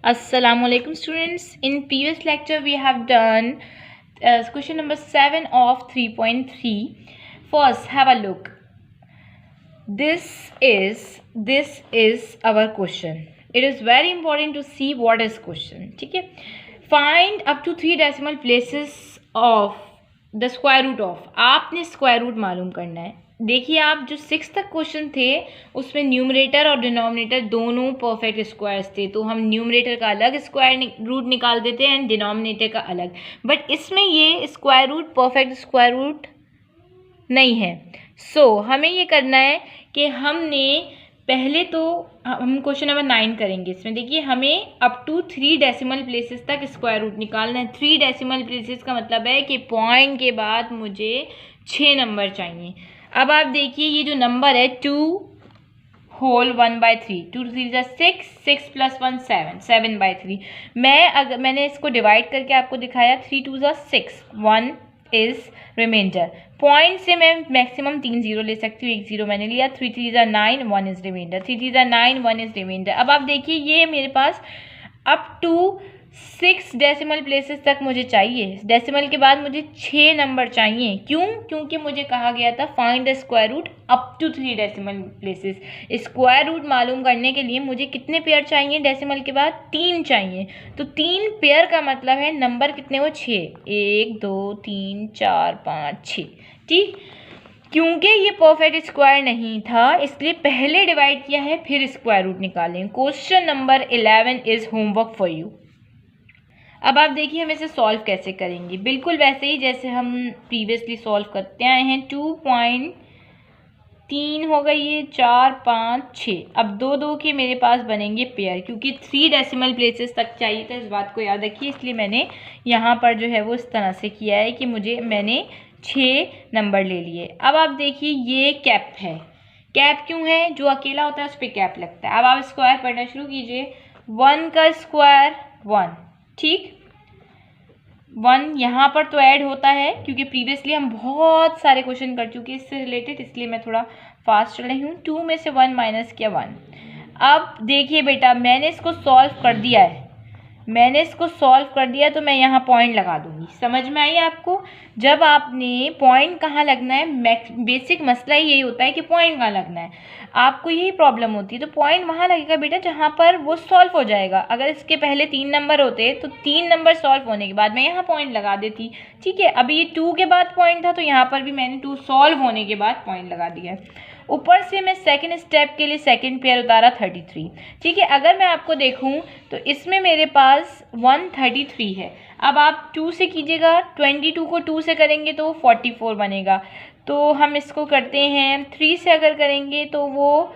Assalamualaikum students. In previous lecture we have done question number 7 of 3.3. First have a look. This is our question. It is very important to see what is question. ठीक है. Find up to 3 decimal places of the square root of. आपने square root मालूम करना है. देखिए आप जो 6 तक क्वेश्चन थे उसमें न्यूमरेटर और डिनोमिनेटर दोनों परफेक्ट स्क्वायर्स थे, तो हम न्यूमरेटर का अलग स्क्वायर रूट निकाल देते हैं एंड डिनोमिनेटर का अलग. बट इसमें ये square root perfect square root नहीं है. सो हमें ये करना है कि हमने पहले तो हम क्वेश्चन नंबर 9 करेंगे. इसमें देखिए हमें अप टू 3 डेसिमल प्लेसेस तक स्क्वायर रूट निकालना है. 3 डेसिमल प्लेसेस का मतलब है कि पॉइंट के बाद मुझे 6 नंबर चाहिए. अब आप देखिए ये जो नंबर है 2 होल 1/3, 2 3 जा 6, 6 प्लस 1 7, 7/3. मैंने इसको डिवाइड करके आपको दिखाया. 3 2 जा 6, 1 इज रिमाइंडर. पॉइंट से मैं मैक्सिमम 3 0 ले सकती हूँ. 1 0 मैंने लिया. 3 3 जा 9, 1 इज रिमाइंडर. 3 3 जा 9, 1 इज रिमाइंडर. अब आप देखिए ये मेरे पास अप टू 6 डेसिमल प्लेसेस तक मुझे चाहिए. डेसिमल के बाद मुझे 6 नंबर चाहिए. क्यों? क्योंकि मुझे कहा गया था find the square root up to 3 decimal places. Square root मालूम करने के लिए मुझे कितने पेयर चाहिए? डेसिमल के बाद 3 चाहिए. तो 3 पेयर का मतलब है नंबर कितने वो 6. 1 2 3 4 5 6. ठीक. क्योंकि ये परफेक्ट स्क्वायर नहीं था इसलिए पहले डिवाइड किया है फिर स्क्वायर रूट निकालें. Question number 11 is homework for you. अब आप देखिए हम इसे सॉल्व कैसे करेंगे. बिल्कुल वैसे ही जैसे हम प्रीवियसली सॉल्व करते आए हैं. 2.3 हो गई ये, 4 5 6. अब 2 2 के मेरे पास बनेंगे पेयर क्योंकि 3 डेसिमल प्लेसेस तक चाहिए था. इस बात को याद रखिए. इसलिए मैंने यहाँ पर जो है वो इस तरह से किया है कि मैंने 6 नंबर ले लिए. अब आप देखिए ये कैप है. कैप क्यों है? जो अकेला होता है उस पर कैप लगता है. अब आप स्क्वायर पढ़ना शुरू कीजिए. 1 का स्क्वायर 1. ठीक. 1 यहाँ पर तो ऐड होता है क्योंकि प्रीवियसली हम बहुत सारे क्वेश्चन कर चुके हैं इससे रिलेटेड, इसलिए मैं थोड़ा फास्ट चल रही हूँ. 2 में से 1 माइनस किया 1. अब देखिए बेटा मैंने इसको सॉल्व कर दिया तो मैं यहाँ पॉइंट लगा दूंगी. समझ में आई आपको? जब आपने पॉइंट कहाँ लगना है, बेसिक मसला ही यही होता है कि पॉइंट कहाँ लगना है. आपको यही प्रॉब्लम होती है. तो पॉइंट वहाँ लगेगा बेटा जहाँ पर वो सॉल्व हो जाएगा. अगर इसके पहले 3 नंबर होते तो 3 नंबर सॉल्व होने के बाद मैं यहाँ पॉइंट लगा देती. ठीक है. अभी ये 2 के बाद पॉइंट था तो यहाँ पर भी मैंने 2 सॉल्व होने के बाद पॉइंट लगा दिया. ऊपर से मैं सेकंड स्टेप के लिए सेकंड पेयर उतारा 33. ठीक है. अगर मैं आपको देखूं तो इसमें मेरे पास 133 है. अब आप 2 से कीजिएगा. 22 को 2 से करेंगे तो 44 बनेगा. तो हम इसको करते हैं 3 से अगर करेंगे तो वो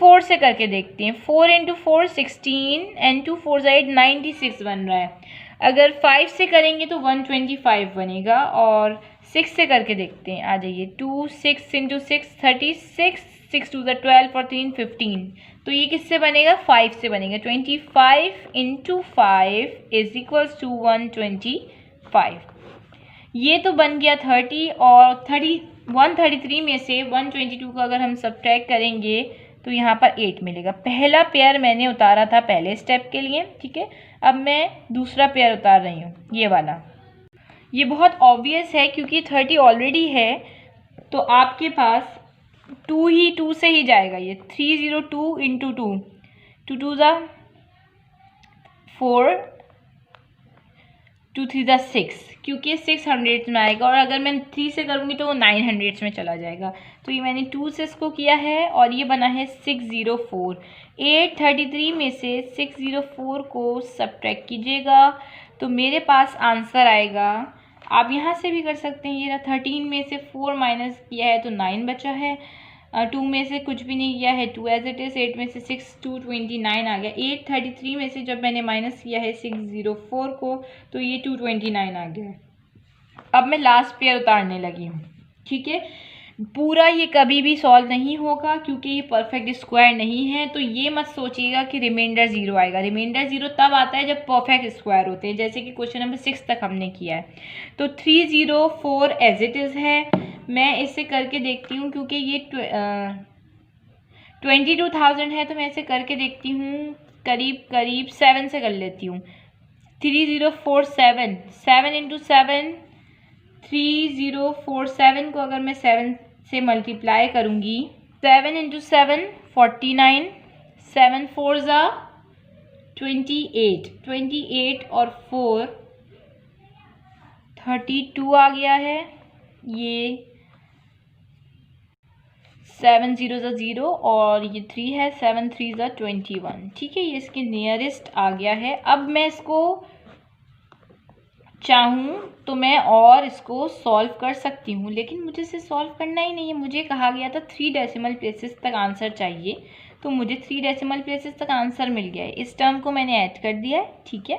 4 से करके देखते हैं. 4 × 4 16 एंड 2 4 8 96 बन रहा है. अगर 5 से करेंगे तो 125 बनेगा. और 6 से करके देखते हैं. आ जाइए. 2 6 × 6 36, 6 2 12 और 3 15. तो ये किससे बनेगा? 5 से बनेगा. 25 × 5 इज इक्वल्स टू 125. ये तो बन गया 30. और 133 में से 122 को अगर हम सब्ट्रैक्ट करेंगे तो यहाँ पर 8 मिलेगा. पहला पेयर मैंने उतारा था पहले स्टेप के लिए. ठीक है. अब मैं दूसरा पेयर उतार रही हूँ ये वाला. ये बहुत ऑब्वियस है क्योंकि 30 ऑलरेडी है तो आपके पास 2 से ही जाएगा. ये 302 × 2, 2 2 जा 4, 2 3 जा 6 क्योंकि 600 में आएगा. और अगर मैं 3 से करूँगी तो वो 900 में चला जाएगा. तो ये मैंने 2 से इसको किया है और ये बना है 604. 833 में से 604 को सब्ट्रैक्ट कीजिएगा तो मेरे पास आंसर आएगा. आप यहाँ से भी कर सकते हैं. ये रहा. 13 में से 4 माइनस किया है तो 9 बचा है. 2 में से कुछ भी नहीं किया है 2 एज इट इज़. 8 में से 6 229 आ गया. 833 में से जब मैंने माइनस किया है 604 को तो ये 229 आ गया. अब मैं लास्ट पेयर उतारने लगी हूँ. ठीक है. पूरा ये कभी भी सॉल्व नहीं होगा क्योंकि ये परफेक्ट स्क्वायर नहीं है. तो ये मत सोचिएगा कि रिमाइंडर 0 आएगा. रिमाइंडर 0 तब आता है जब परफेक्ट स्क्वायर होते हैं, जैसे कि क्वेश्चन नंबर 6 तक हमने किया है. तो 304 एज इट इज़ है. मैं इसे करके देखती हूँ क्योंकि ये 22,000 है तो मैं इसे करके देखती हूँ. करीब करीब 7 से कर लेती हूँ। 3047, 7 इंटू 7 3047 को अगर मैं 7 से मल्टीप्लाई करूँगी, 7 इंटू 7 49, 7 4 ज़ा 28, 28 और 4 32 आ गया है। ये 7 0 ज़ा 0 और ये 3 है, 7 3 ज़ा 21। ठीक है, ये इसके नियरेस्ट आ गया है। अब मैं इसको चाहूँ तो मैं और इसको सॉल्व कर सकती हूँ, लेकिन मुझे इसे सॉल्व करना ही नहीं है। मुझे कहा गया था 3 डेसिमल प्लेसेस तक आंसर चाहिए, तो मुझे 3 डेसिमल प्लेसेस तक आंसर मिल गया है। इस टर्म को मैंने ऐड कर दिया है। ठीक है,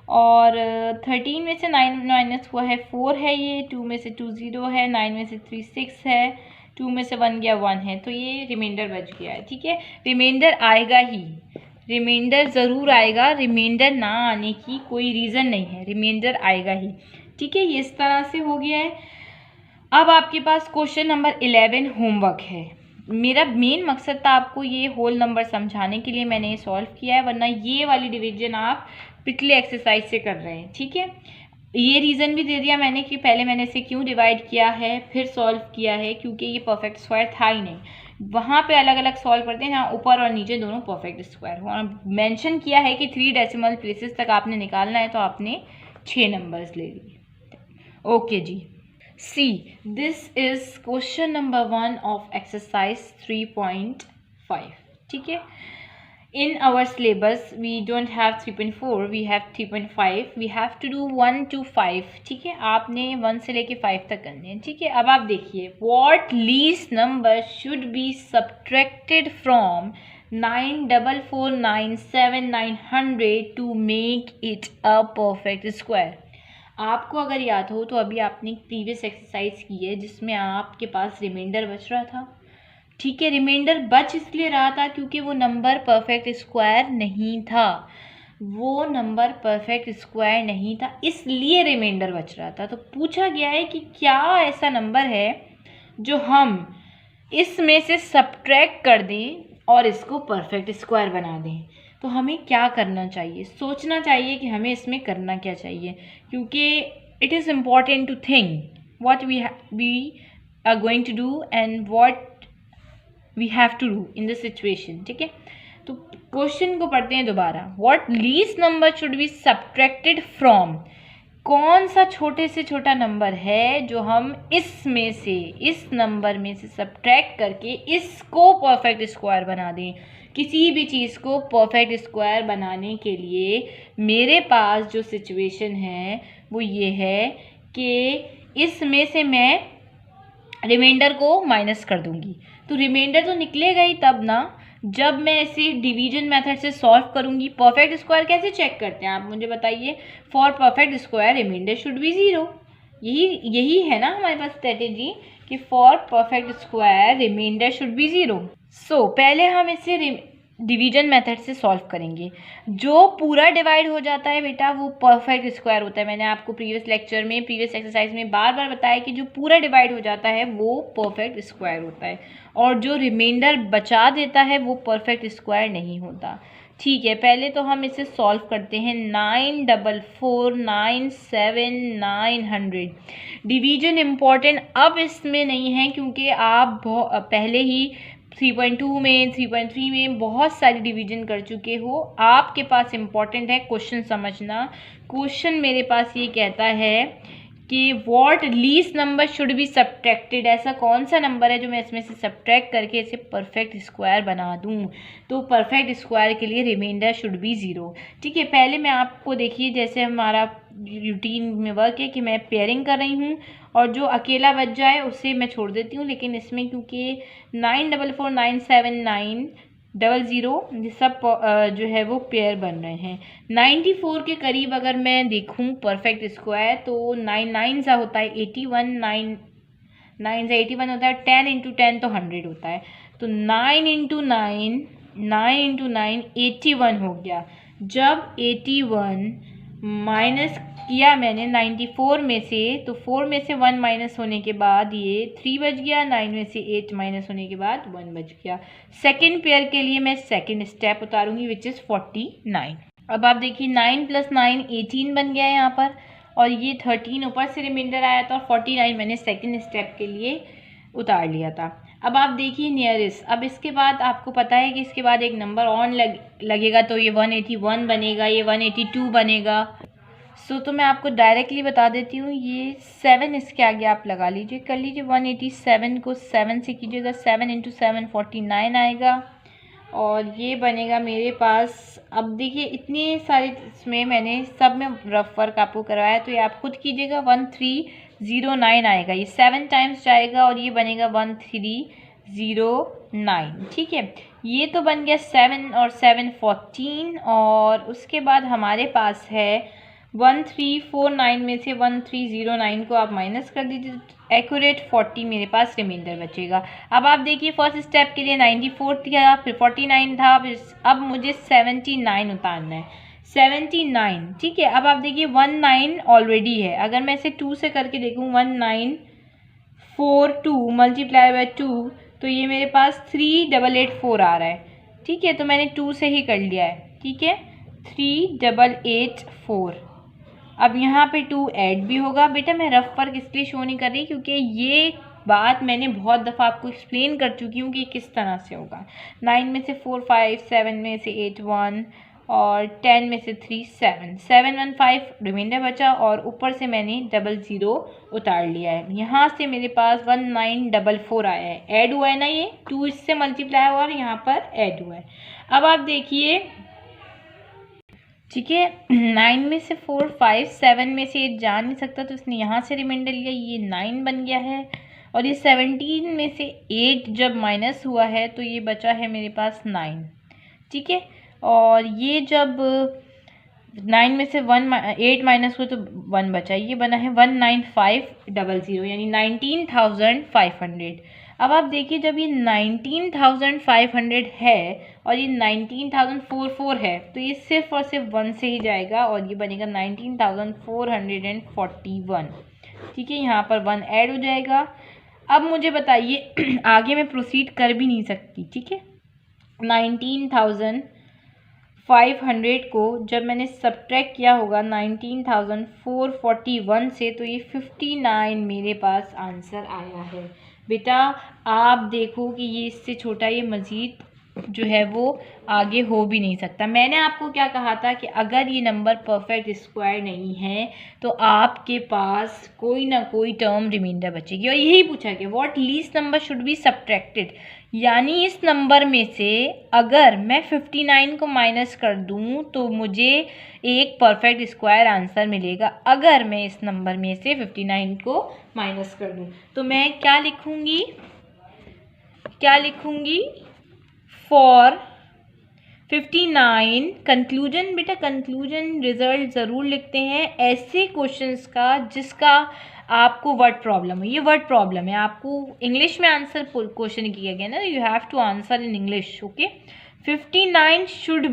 और 13 में से 9 माइनस हुआ है 4 है, ये 2 में से 2 0 है, 9 में से 3 6 है, 2 में से 1 गया 1 है, तो ये रिमाइंडर बच गया है। ठीक है, रिमाइंडर आएगा ही, रिमाइंडर ज़रूर आएगा, रिमाइंडर ना आने की कोई रीज़न नहीं है, रिमाइंडर आएगा ही। ठीक है, ये इस तरह से हो गया है। अब आपके पास क्वेश्चन नंबर 11 होमवर्क है। मेरा मेन मकसद था आपको ये होल नंबर समझाने के लिए मैंने ये सॉल्व किया है, वरना ये वाली डिवीजन आप पिछले एक्सरसाइज से कर रहे हैं। ठीक है, ये रीज़न भी दे दिया मैंने कि पहले मैंने इसे क्यों डिवाइड किया है फिर सॉल्व किया है, क्योंकि ये परफेक्ट स्क्वायर था ही नहीं। वहाँ पे अलग अलग सॉल्व करते हैं जहाँ ऊपर और नीचे दोनों परफेक्ट स्क्वायर हो, और मेंशन किया है कि 3 डेसिमल प्लेसेस तक आपने निकालना है, तो आपने 6 नंबर्स ले लिए। ओके जी, see this is question number 1 of exercise 3.5। ठीक है, in our syllabus we don't have 3.4, we have 3.5, we have to do 1 to 5। ठीक है, आपने 1 से लेके 5 तक करने हैं। ठीक है, अब आप देखिए, what least number should be subtracted from 94497 to make it a perfect square। आपको अगर याद हो तो अभी आपने प्रीवियस एक्सरसाइज की है जिसमें आपके पास रिमाइंडर बच रहा था। ठीक है, रिमाइंडर बच इसलिए रहा था क्योंकि वो नंबर परफेक्ट स्क्वायर नहीं था, वो नंबर परफेक्ट स्क्वायर नहीं था, इसलिए रिमाइंडर बच रहा था। तो पूछा गया है कि क्या ऐसा नंबर है जो हम इसमें से सब्ट्रैक्ट कर दें और इसको परफेक्ट स्क्वायर बना दें। तो हमें क्या करना चाहिए, सोचना चाहिए कि हमें इसमें करना क्या चाहिए, क्योंकि it is important to think what we are going to do and what we have to do in this situation. ठीक है, तो क्वेश्चन को पढ़ते हैं दोबारा। What least number should be subtracted from, कौन सा छोटे से छोटा नंबर है जो हम इसमें से, इस नंबर में से सब्ट्रैक्ट करके इसको परफेक्ट स्क्वायर बना दें। किसी भी चीज़ को परफेक्ट स्क्वायर बनाने के लिए मेरे पास जो सिचुएशन है वो ये है कि इसमें से मैं रिमाइंडर को माइनस कर दूंगी, तो रिमाइंडर तो निकलेगा ही तब ना जब मैं इसे डिवीजन मेथड से सॉल्व करूंगी। परफेक्ट स्क्वायर कैसे चेक करते हैं आप मुझे बताइए। For perfect square remainder should be 0। यही है ना हमारे पास स्ट्रेटेजी कि for perfect square remainder should be 0। So पहले हम इसे डिवीजन मेथड से सॉल्व करेंगे। जो पूरा डिवाइड हो जाता है बेटा वो परफेक्ट स्क्वायर होता है। मैंने आपको प्रीवियस लेक्चर में, प्रीवियस एक्सरसाइज में बार बार बताया कि जो पूरा डिवाइड हो जाता है वो परफेक्ट स्क्वायर होता है, और जो रिमाइंडर बचा देता है वो परफेक्ट स्क्वायर नहीं होता। ठीक है, पहले तो हम इसे सॉल्व करते हैं। 94497 डिवीजन इम्पॉर्टेंट अब इसमें नहीं है, क्योंकि आप पहले ही 3.2 में, 3.3 में बहुत सारी डिवीजन कर चुके हो। आपके पास इम्पॉर्टेंट है क्वेश्चन समझना। क्वेश्चन मेरे पास ये कहता है कि what least number should be subtracted, ऐसा कौन सा नंबर है जो मैं इसमें से सब्ट्रैक्ट करके इसे परफेक्ट स्क्वायर बना दूं। तो परफेक्ट स्क्वायर के लिए रिमाइंडर शुड बी 0। ठीक है, पहले मैं आपको देखिए जैसे हमारा रूटीन में वर्क है कि मैं पेयरिंग कर रही हूँ और जो अकेला बच जाए उसे मैं छोड़ देती हूँ, लेकिन इसमें क्योंकि 9449790 सब जो है वो पेयर बन रहे हैं। 94 के करीब अगर मैं देखूं परफेक्ट स्क्वायर तो 9 9 सा होता है 81, 9 9 से 81 होता है, 10 इंटू 10 तो 100 होता है, तो 9 इंटू 9 81 हो गया। जब 81 माइनस किया मैंने 94 में से, तो 4 में से 1 माइनस होने के बाद ये 3 बच गया, 9 में से 8 माइनस होने के बाद 1 बच गया। सेकेंड पेयर के लिए मैं सेकेंड स्टेप उतारूंगी विच इज़ 49। अब आप देखिए 9 + 9 18 बन गया है यहाँ पर, और ये 13 ऊपर से रिमाइंडर आया था और 49 मैंने सेकेंड स्टेप के लिए उतार लिया था। अब आप देखिए नियरेस्ट, अब इसके बाद आपको पता है कि इसके बाद एक नंबर ऑन लगेगा, तो ये 181 बनेगा, ये 182 बनेगा। तो मैं आपको डायरेक्टली बता देती हूँ, ये 7 इसके आगे आप लगा लीजिए, कर लीजिए। 187 को 7 से कीजिएगा, 7 × 7 49 आएगा, और ये बनेगा मेरे पास। अब देखिए इतने सारे इसमें मैंने सब में रफ वर्क आपको करवाया, तो ये आप खुद कीजिएगा। 1309 आएगा, ये 7 टाइम्स जाएगा और ये बनेगा 1309। ठीक है, ये तो बन गया 7 और 7 14, और उसके बाद हमारे पास है 1349 में से 1309 को आप माइनस कर दीजिए, एक्यूरेट 40 मेरे पास रिमाइंडर बचेगा। अब आप देखिए फर्स्ट स्टेप के लिए 94 था, फिर 49 था, फिर अब मुझे 79 उतारना है, 79। ठीक है, अब आप देखिए 19 ऑलरेडी है, अगर मैं इसे 2 से करके देखूँ 1942 मल्टीप्लाई बाय 2, तो ये मेरे पास 3884 आ रहा है। ठीक है, तो मैंने 2 से ही कर लिया है। ठीक है, 3884। अब यहाँ पे 2 ऐड भी होगा। बेटा मैं रफ वर्क इसलिए शो नहीं कर रही क्योंकि ये बात मैंने बहुत दफ़ा आपको एक्सप्लेन कर चुकी हूँ कि किस तरह से होगा। 9 में से 4 5, 7 में से 8 1, और 10 में से 3 7, 7 1 5 रिमाइंडर बचा, और ऊपर से मैंने 00 उतार लिया है। यहाँ से मेरे पास 1944 आया है, ऐड हुआ है ना, ये 2 इससे मल्टीप्लाई हुआ और यहाँ पर ऐड हुआ है। अब आप देखिए, ठीक है, 9 में से 4 5, 7 में से 8 जा नहीं सकता, तो इसने यहाँ से रिमाइंडर लिया, ये 9 बन गया है, और ये 17 में से 8 जब माइनस हुआ है तो ये बचा है मेरे पास 9। ठीक है, और ये जब 9 में से 8 माइनस हुआ तो 1 बचा, ये बना है 19500, यानी 19,500। अब आप देखिए जब ये 19,500 है और ये 19,044 है, तो ये सिर्फ और सिर्फ 1 से ही जाएगा और ये बनेगा 19,441। ठीक है, यहाँ पर 1 ऐड हो जाएगा। अब मुझे बताइए आगे मैं प्रोसीड कर भी नहीं सकती। ठीक है, 19,500 को जब मैंने सब्ट्रैक्ट किया होगा 19,441 से, तो ये 59 मेरे पास आंसर आया है। बेटा आप देखो कि ये इससे छोटा ये मज़ीद जो है वो आगे हो भी नहीं सकता। मैंने आपको क्या कहा था कि अगर ये नंबर परफेक्ट स्क्वायर नहीं है तो आपके पास कोई ना कोई टर्म रिमाइंडर बचेगी, और यही पूछा कि what least number should be subtracted, यानी इस नंबर में से अगर मैं 59 को माइनस कर दूं तो मुझे एक परफेक्ट स्क्वायर आंसर मिलेगा। अगर मैं इस नंबर में से 59 को माइनस कर दूं तो मैं क्या लिखूंगी फॉर 59 कंक्लूजन। बेटा कंक्लूजन रिजल्ट ज़रूर लिखते हैं ऐसे क्वेश्चंस का जिसका आपको वर्ड प्रॉब्लम है। ये वर्ड प्रॉब्लम है, आपको इंग्लिश में आंसर क्वेश्चन किया गया ना, you have to answer in English. Okay, 59 should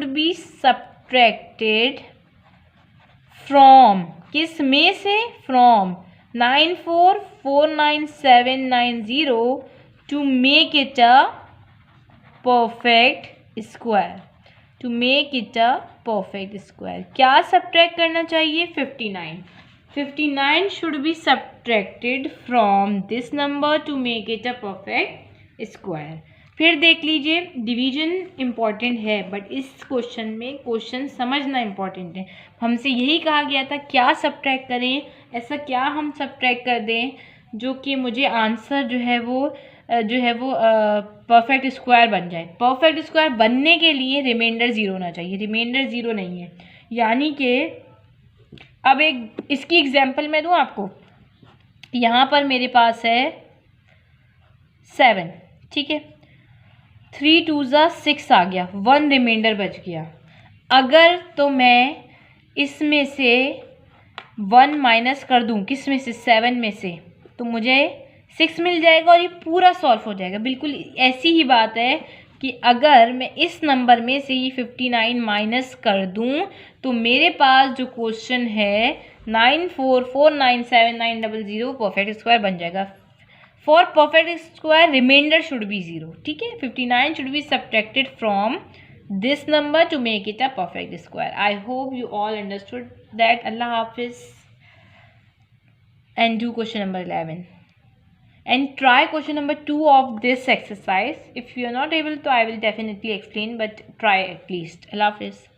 be subtracted from, किस में से, from 94,49790 to make it a perfect square, to make it a perfect square। क्या सब्ट्रैक्ट करना चाहिए? 59 should be subtracted from this number to make it a perfect square। फिर देख लीजिए, division important है बट इस क्वेश्चन में क्वेश्चन समझना इम्पॉर्टेंट है। हमसे यही कहा गया था क्या सब्ट्रैक्ट करें, ऐसा क्या हम सब्ट्रैक्ट कर दें जो कि मुझे आंसर जो है वो परफेक्ट स्क्वायर बन जाए। परफेक्ट स्क्वायर बनने के लिए रिमाइंडर 0 होना चाहिए, रिमाइंडर 0 नहीं है, यानी कि अब एक इसकी एग्जांपल मैं दूं आपको। यहाँ पर मेरे पास है 7, ठीक है, 3 2 6 आ गया, 1 रिमाइंडर बच गया। अगर तो मैं इसमें से 1 माइनस कर दूं, किस में से, 7 में से, तो मुझे 6 मिल जाएगा और ये पूरा सॉल्व हो जाएगा। बिल्कुल ऐसी ही बात है कि अगर मैं इस नंबर में से ये 59 माइनस कर दूं तो मेरे पास जो क्वेश्चन है 94497900 परफेक्ट स्क्वायर बन जाएगा. For perfect square remainder should be 0. ठीक है, 59 should be subtracted from this number to make it a perfect square. I hope you all understood that. Allah Hafiz. And do question number 11 and try question number 2 of this exercise. If you are not able to, I will definitely explain, but try at least. Allah Hafiz.